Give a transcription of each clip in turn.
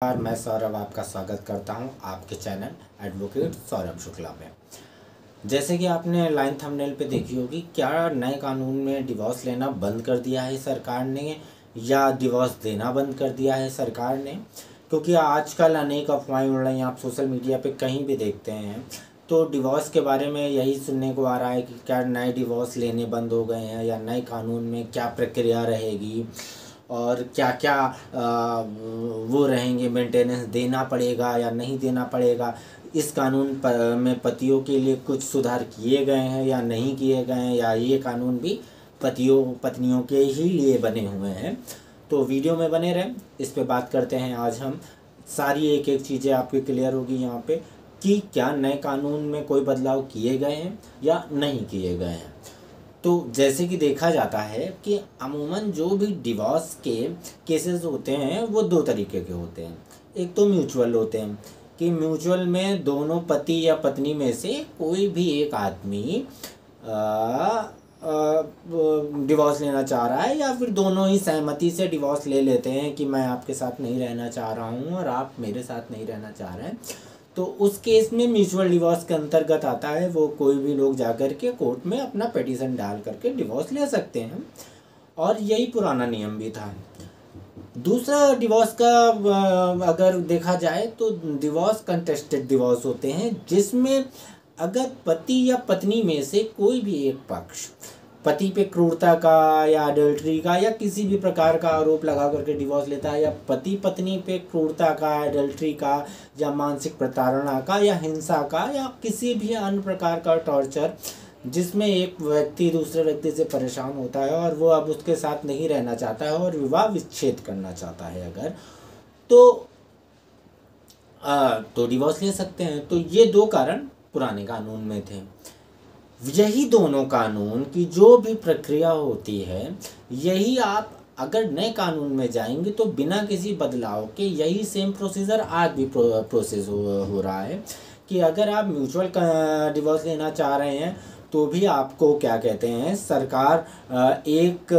मैं सौरभ आपका स्वागत करता हूं आपके चैनल एडवोकेट सौरभ शुक्ला में। जैसे कि आपने लाइन थंबनेल पे देखी होगी, क्या नए कानून में डिवोर्स लेना बंद कर दिया है सरकार ने या डिवोर्स देना बंद कर दिया है सरकार ने? क्योंकि आजकल अनेक अफवाहें उड़ रही हैं, आप सोशल मीडिया पे कहीं भी देखते हैं तो डिवोर्स के बारे में यही सुनने को आ रहा है कि क्या नए डिवोर्स लेने बंद हो गए हैं या नए कानून में क्या प्रक्रिया रहेगी और क्या क्या वो रहेंगे, मेंटेनेंस देना पड़ेगा या नहीं देना पड़ेगा। इस कानून में पतियों के लिए कुछ सुधार किए गए हैं या नहीं किए गए हैं, या ये कानून भी पत्नियों के ही लिए बने हुए हैं। तो वीडियो में बने रहें, इस पे बात करते हैं। आज हम सारी एक एक चीज़ें आपकी क्लियर होगी यहाँ पे कि क्या नए कानून में कोई बदलाव किए गए हैं या नहीं किए गए हैं। तो जैसे कि देखा जाता है कि अमूमन जो भी डिवोर्स के केसेस होते हैं वो दो तरीके के होते हैं। एक तो म्यूचुअल होते हैं कि म्यूचुअल में दोनों पति या पत्नी में से कोई भी एक आदमी डिवोर्स लेना चाह रहा है या फिर दोनों ही सहमति से डिवोर्स ले लेते हैं कि मैं आपके साथ नहीं रहना चाह रहा हूँ और आप मेरे साथ नहीं रहना चाह रहे हैं। तो उस केस में म्यूचुअल डिवोर्स के अंतर्गत आता है, वो कोई भी लोग जाकर के कोर्ट में अपना पिटीशन डाल करके डिवोर्स ले सकते हैं और यही पुराना नियम भी था। दूसरा डिवोर्स का अगर देखा जाए तो डिवोर्स कंटेस्टेड डिवोर्स होते हैं, जिसमें अगर पति या पत्नी में से कोई भी एक पक्ष पति पे क्रूरता का या अडल्ट्री का या किसी भी प्रकार का आरोप लगा करके डिवोर्स लेता है, या पति पत्नी पे क्रूरता का, अडल्ट्री का या मानसिक प्रताड़ना का या हिंसा का या किसी भी अन्य प्रकार का टॉर्चर, जिसमें एक व्यक्ति दूसरे व्यक्ति से परेशान होता है और वो अब उसके साथ नहीं रहना चाहता है और विवाह विच्छेद करना चाहता है अगर, तो डिवोर्स ले सकते हैं। तो ये दो कारण पुराने कानून में थे। यही दोनों कानून की जो भी प्रक्रिया होती है, यही आप अगर नए कानून में जाएंगे तो बिना किसी बदलाव के यही सेम प्रोसीजर आज भी प्रोसेस हो रहा है कि अगर आप म्यूचुअल डिवोर्स लेना चाह रहे हैं तो भी आपको क्या कहते हैं, सरकार एक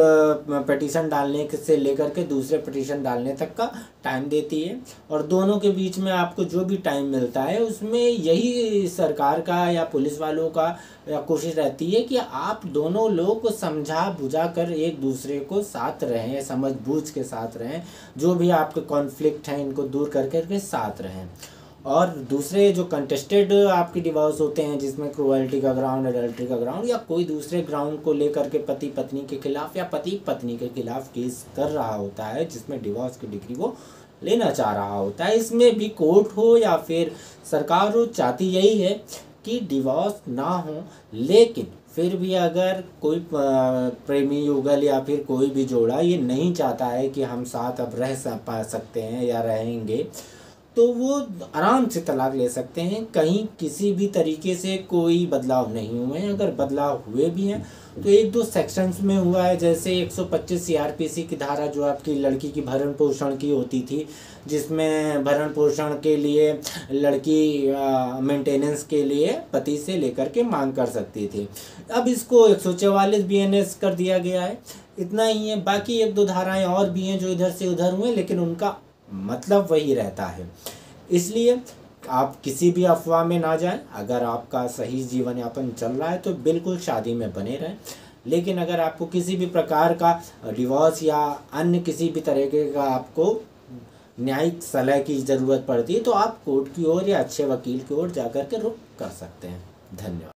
पिटीशन डालने से लेकर के दूसरे पिटीशन डालने तक का टाइम देती है और दोनों के बीच में आपको जो भी टाइम मिलता है उसमें यही सरकार का या पुलिस वालों का कोशिश रहती है कि आप दोनों लोग समझा बुझा कर एक दूसरे को साथ रहें, समझ बूझ के साथ रहें, जो भी आपके कॉन्फ्लिक्ट हैं इनको दूर कर के साथ रहें। और दूसरे जो कंटेस्टेड आपके डिवोर्स होते हैं, जिसमें क्रूअल्टी का ग्राउंड, अडल्ट्री का ग्राउंड या कोई दूसरे ग्राउंड को लेकर के पति पत्नी के खिलाफ या पति पत्नी के खिलाफ केस कर रहा होता है, जिसमें डिवोर्स की डिग्री वो लेना चाह रहा होता है, इसमें भी कोर्ट हो या फिर सरकार हो, चाहती यही है कि डिवोर्स ना हो। लेकिन फिर भी अगर कोई प्रेमी युगल या फिर कोई भी जोड़ा ये नहीं चाहता है कि हम साथ अब रह सकते हैं या रहेंगे, तो वो आराम से तलाक ले सकते हैं। कहीं किसी भी तरीके से कोई बदलाव नहीं हुए हैं। अगर बदलाव हुए भी हैं तो एक दो सेक्शंस में हुआ है, जैसे 125 सीआरपीसी की धारा जो आपकी लड़की की भरण पोषण की होती थी, जिसमें भरण पोषण के लिए लड़की मेंटेनेंस के लिए पति से लेकर के मांग कर सकती थी। अब इसको 144 बीएनएस कर दिया गया है। इतना ही है, बाकी एक दो धाराएं और भी हैं जो इधर से उधर हुए, लेकिन उनका मतलब वही रहता है। इसलिए आप किसी भी अफवाह में ना जाएं। अगर आपका सही जीवन यापन चल रहा है तो बिल्कुल शादी में बने रहें, लेकिन अगर आपको किसी भी प्रकार का डिवोर्स या अन्य किसी भी तरीके का आपको न्यायिक सलाह की ज़रूरत पड़ती है तो आप कोर्ट की ओर या अच्छे वकील की ओर जाकर के रुख कर सकते हैं। धन्यवाद।